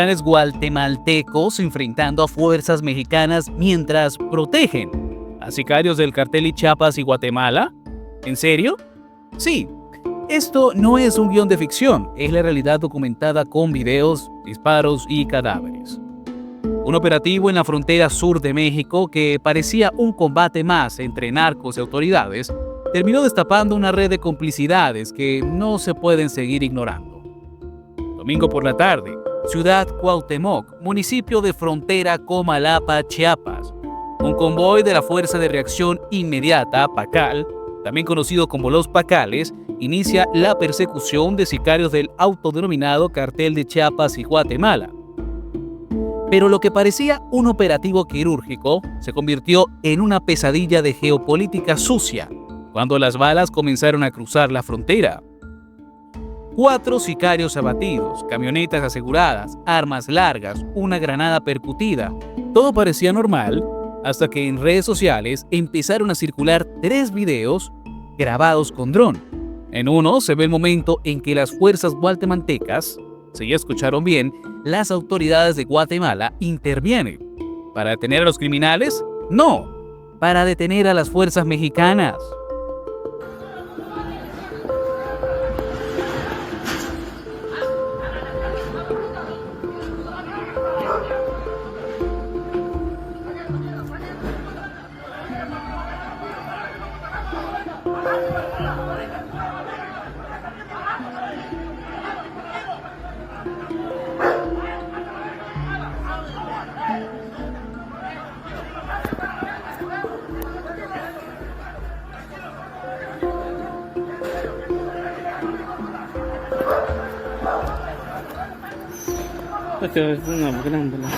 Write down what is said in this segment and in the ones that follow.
capitanes guatemaltecos enfrentando a fuerzas mexicanas mientras protegen a sicarios del cartel de Chiapas y Guatemala. ¿En serio? Sí. Esto no es un guión de ficción, es la realidad documentada con videos, disparos y cadáveres. Un operativo en la frontera sur de México que parecía un combate más entre narcos y autoridades, terminó destapando una red de complicidades que no se pueden seguir ignorando. Domingo por la tarde, Ciudad Cuauhtémoc, municipio de frontera Comalapa, Chiapas. Un convoy de la Fuerza de Reacción Inmediata, PACAL, también conocido como los Pacales, inicia la persecución de sicarios del autodenominado Cartel de Chiapas y Guatemala. Pero lo que parecía un operativo quirúrgico se convirtió en una pesadilla de geopolítica sucia cuando las balas comenzaron a cruzar la frontera. 4 sicarios abatidos, camionetas aseguradas, armas largas, una granada percutida. Todo parecía normal hasta que en redes sociales empezaron a circular 3 videos grabados con dron. En uno se ve el momento en que las fuerzas guatemaltecas, si ya escucharon bien, las autoridades de Guatemala intervienen. ¿Para detener a los criminales? No, para detener a las fuerzas mexicanas. Ito is magandang dala.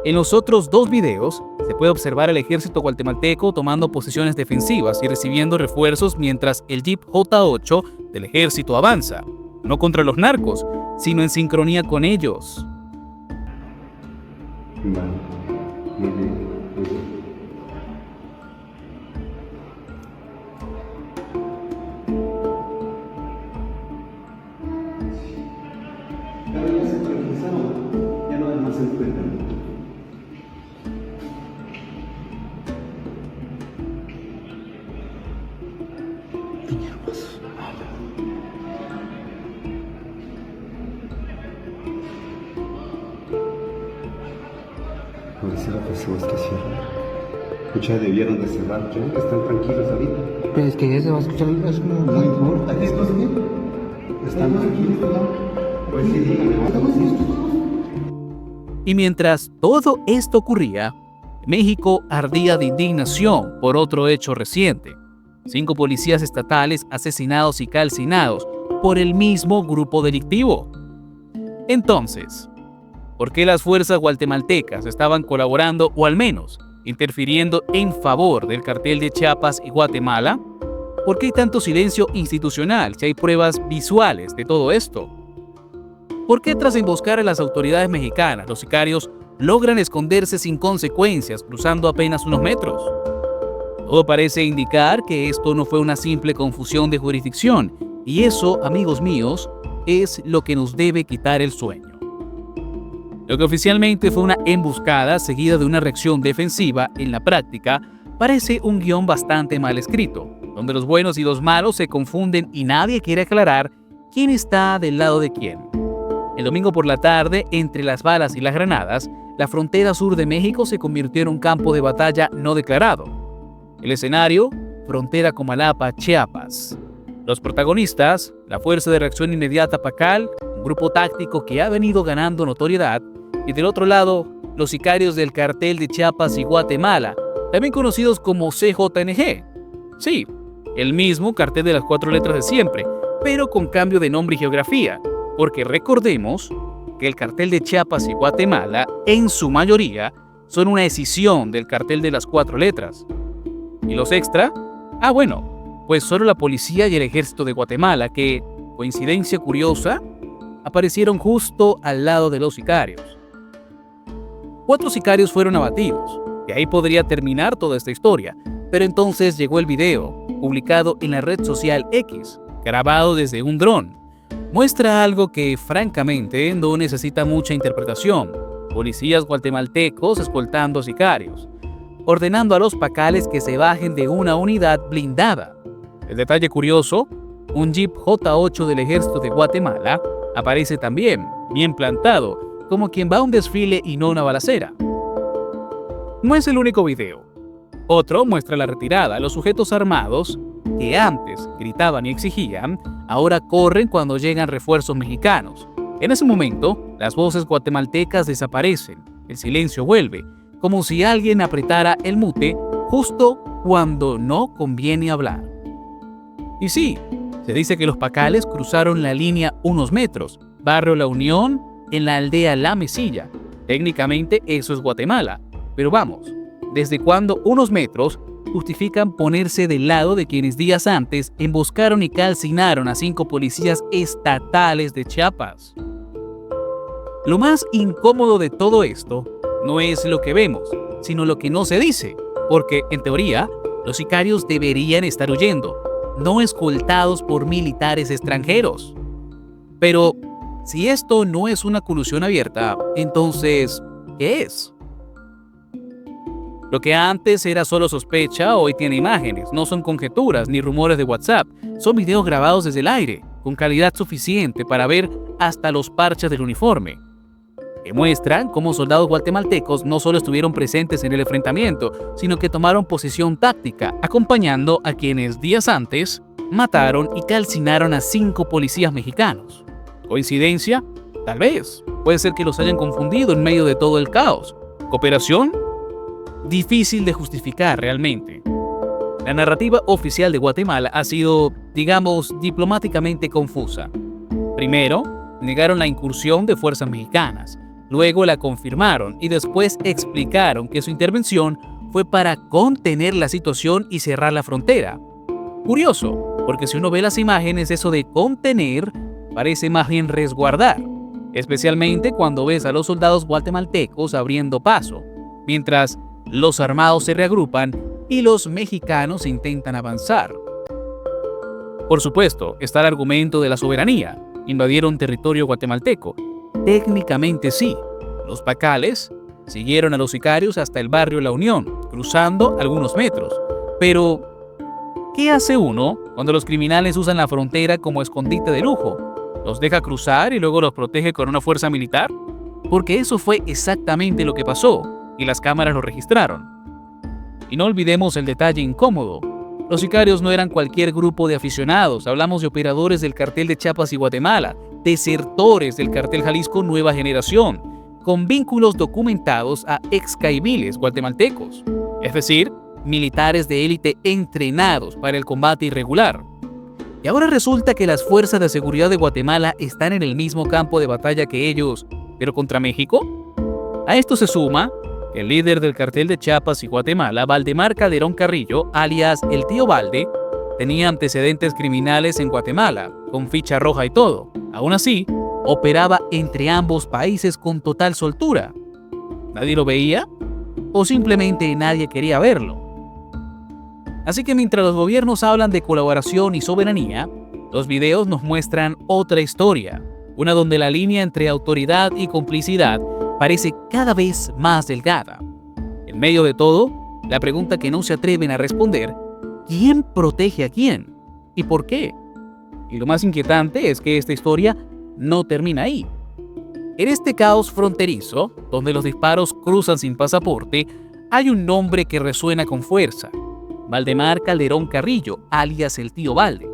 En los otros 2 videos, se puede observar al ejército guatemalteco tomando posiciones defensivas y recibiendo refuerzos mientras el Jeep J8 del ejército avanza, no contra los narcos, sino en sincronía con ellos. Ya no hay más en cuenta. Policía, personas que cierran. Escucha, debieron de cerrar ya, están tranquilos ahorita. Pero es que ya se va a escuchar el caso. No importa. ¿Aquí estás bien? Están tranquilos, ¿no? Pues sí, díganme. Y mientras todo esto ocurría, México ardía de indignación por otro hecho reciente. 5 policías estatales asesinados y calcinados por el mismo grupo delictivo. Entonces, ¿Por qué las fuerzas guatemaltecas estaban colaborando o al menos interfiriendo en favor del cartel de Chiapas y Guatemala? ¿Por qué hay tanto silencio institucional si hay pruebas visuales de todo esto? ¿Por qué tras emboscar a las autoridades mexicanas, los sicarios logran esconderse sin consecuencias cruzando apenas unos metros? Todo parece indicar que esto no fue una simple confusión de jurisdicción, y eso, amigos míos, es lo que nos debe quitar el sueño. Lo que oficialmente fue una emboscada seguida de una reacción defensiva, en la práctica parece un guión bastante mal escrito, donde los buenos y los malos se confunden y nadie quiere aclarar quién está del lado de quién. El domingo por la tarde, entre las balas y las granadas, la frontera sur de México se convirtió en un campo de batalla no declarado. El escenario, frontera Comalapa, Chiapas. Los protagonistas, la Fuerza de Reacción Inmediata PACAL, un grupo táctico que ha venido ganando notoriedad, y del otro lado, los sicarios del cartel de Chiapas y Guatemala, también conocidos como CJNG. Sí, el mismo cartel de las 4 letras de siempre, pero con cambio de nombre y geografía, porque recordemos que el cartel de Chiapas y Guatemala, en su mayoría, son una escisión del cartel de las 4 letras. ¿Y los extra? Bueno, pues solo la policía y el ejército de Guatemala que, coincidencia curiosa, aparecieron justo al lado de los sicarios. 4 sicarios fueron abatidos, y ahí podría terminar toda esta historia, pero entonces llegó el video, publicado en la red social X, grabado desde un dron. Muestra algo que, francamente, no necesita mucha interpretación. Policías guatemaltecos escoltando sicarios, ordenando a los pacales que se bajen de una unidad blindada. El detalle curioso, un Jeep J8 del ejército de Guatemala aparece también, bien plantado, como quien va a un desfile y no una balacera. No es el único video. Otro muestra la retirada. Los sujetos armados, que antes gritaban y exigían, ahora corren cuando llegan refuerzos mexicanos. En ese momento, las voces guatemaltecas desaparecen, el silencio vuelve, como si alguien apretara el mute justo cuando no conviene hablar. Y sí, se dice que los pacales cruzaron la línea unos metros, barrio La Unión, en la aldea La Mesilla. Técnicamente eso es Guatemala, pero vamos, ¿desde cuándo unos metros justifican ponerse del lado de quienes días antes emboscaron y calcinaron a 5 policías estatales de Chiapas? Lo más incómodo de todo esto no es lo que vemos, sino lo que no se dice, porque, en teoría, los sicarios deberían estar huyendo, no escoltados por militares extranjeros. Pero, si esto no es una colusión abierta, entonces, ¿qué es? Lo que antes era solo sospecha, hoy tiene imágenes, no son conjeturas ni rumores de WhatsApp, son videos grabados desde el aire, con calidad suficiente para ver hasta los parches del uniforme, que muestran cómo soldados guatemaltecos no solo estuvieron presentes en el enfrentamiento, sino que tomaron posición táctica, acompañando a quienes días antes mataron y calcinaron a 5 policías mexicanos. ¿Coincidencia? Tal vez. Puede ser que los hayan confundido en medio de todo el caos. ¿Cooperación? Difícil de justificar realmente. La narrativa oficial de Guatemala ha sido, digamos, diplomáticamente confusa. Primero, negaron la incursión de fuerzas mexicanas. Luego la confirmaron y después explicaron que su intervención fue para contener la situación y cerrar la frontera. Curioso, porque si uno ve las imágenes, eso de contener parece más bien resguardar, especialmente cuando ves a los soldados guatemaltecos abriendo paso, mientras los armados se reagrupan y los mexicanos intentan avanzar. Por supuesto, está el argumento de la soberanía. Invadieron territorio guatemalteco. Técnicamente sí, los pacales siguieron a los sicarios hasta el barrio La Unión, cruzando algunos metros. Pero, ¿qué hace uno cuando los criminales usan la frontera como escondite de lujo? ¿Los deja cruzar y luego los protege con una fuerza militar? Porque eso fue exactamente lo que pasó, y las cámaras lo registraron. Y no olvidemos el detalle incómodo. Los sicarios no eran cualquier grupo de aficionados, hablamos de operadores del cartel de Chiapas y Guatemala, desertores del cartel Jalisco Nueva Generación, con vínculos documentados a excaiviles guatemaltecos, es decir, militares de élite entrenados para el combate irregular. Y ahora resulta que las fuerzas de seguridad de Guatemala están en el mismo campo de batalla que ellos ¿Pero contra México? A esto se suma que el líder del cartel de Chiapas y Guatemala, Valdemar Calderón Carrillo, alias el Tío Balde, tenía antecedentes criminales en Guatemala, con ficha roja y todo. Aún así, operaba entre ambos países con total soltura. ¿Nadie lo veía? ¿O simplemente nadie quería verlo? Así que mientras los gobiernos hablan de colaboración y soberanía, los videos nos muestran otra historia, una donde la línea entre autoridad y complicidad parece cada vez más delgada. En medio de todo, la pregunta que no se atreven a responder: ¿quién protege a quién? ¿Y por qué? Y lo más inquietante es que esta historia no termina ahí. En este caos fronterizo, donde los disparos cruzan sin pasaporte, hay un nombre que resuena con fuerza: Valdemar Calderón Carrillo, alias el Tío Balde.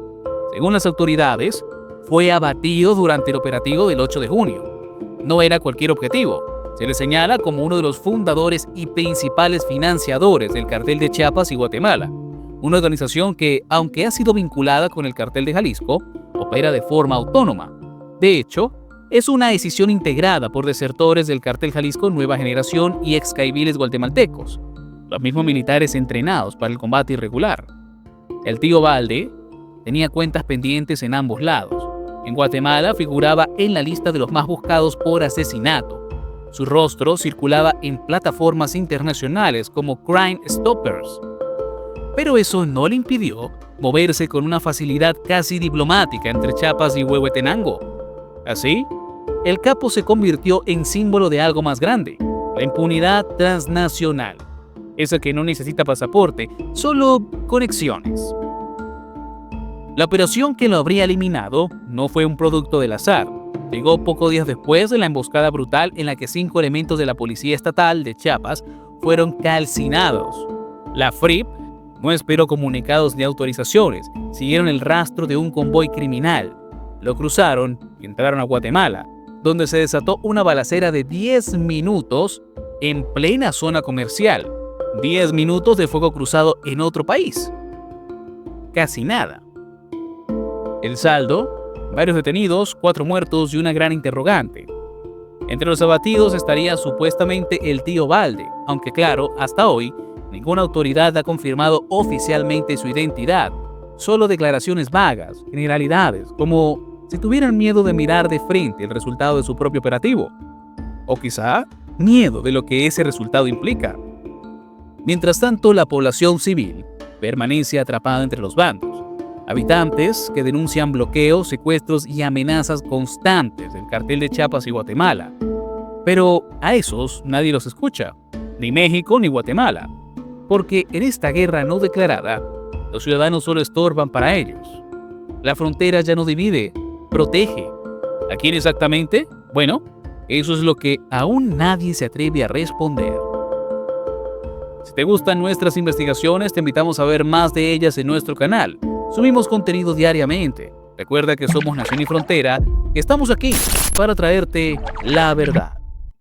Según las autoridades, fue abatido durante el operativo del 8 de junio. No era cualquier objetivo. Se le señala como uno de los fundadores y principales financiadores del cartel de Chiapas y Guatemala, una organización que, aunque ha sido vinculada con el cartel de Jalisco, opera de forma autónoma. De hecho, es una decisión integrada por desertores del cartel Jalisco Nueva Generación y excaiviles guatemaltecos, los mismos militares entrenados para el combate irregular. El Tío Balde tenía cuentas pendientes en ambos lados. En Guatemala figuraba en la lista de los más buscados por asesinato. Su rostro circulaba en plataformas internacionales como Crime Stoppers. Pero eso no le impidió moverse con una facilidad casi diplomática entre Chiapas y Huehuetenango. Así, el capo se convirtió en símbolo de algo más grande: la impunidad transnacional. Esa que no necesita pasaporte, solo conexiones. La operación que lo habría eliminado no fue un producto del azar. Llegó pocos días después de la emboscada brutal en la que 5 elementos de la Policía Estatal de Chiapas fueron calcinados. La FRIP no esperó comunicados ni autorizaciones, siguieron el rastro de un convoy criminal. Lo cruzaron y entraron a Guatemala, donde se desató una balacera de 10 minutos en plena zona comercial. 10 minutos de fuego cruzado en otro país. Casi nada. El saldo: varios detenidos, 4 muertos y una gran interrogante. Entre los abatidos estaría supuestamente el Tío Balde, aunque claro, hasta hoy, ninguna autoridad ha confirmado oficialmente su identidad. Solo declaraciones vagas, generalidades, como si tuvieran miedo de mirar de frente el resultado de su propio operativo. O quizá miedo de lo que ese resultado implica. Mientras tanto, la población civil permanece atrapada entre los bandos. Habitantes que denuncian bloqueos, secuestros y amenazas constantes del cartel de Chiapas y Guatemala. Pero a esos nadie los escucha, ni México ni Guatemala, porque en esta guerra no declarada, los ciudadanos solo estorban para ellos. La frontera ya no divide, protege. ¿A quién exactamente? Bueno, eso es lo que aún nadie se atreve a responder. Si te gustan nuestras investigaciones, te invitamos a ver más de ellas en nuestro canal. Subimos contenido diariamente. Recuerda que somos Nación y Frontera, que estamos aquí para traerte la verdad.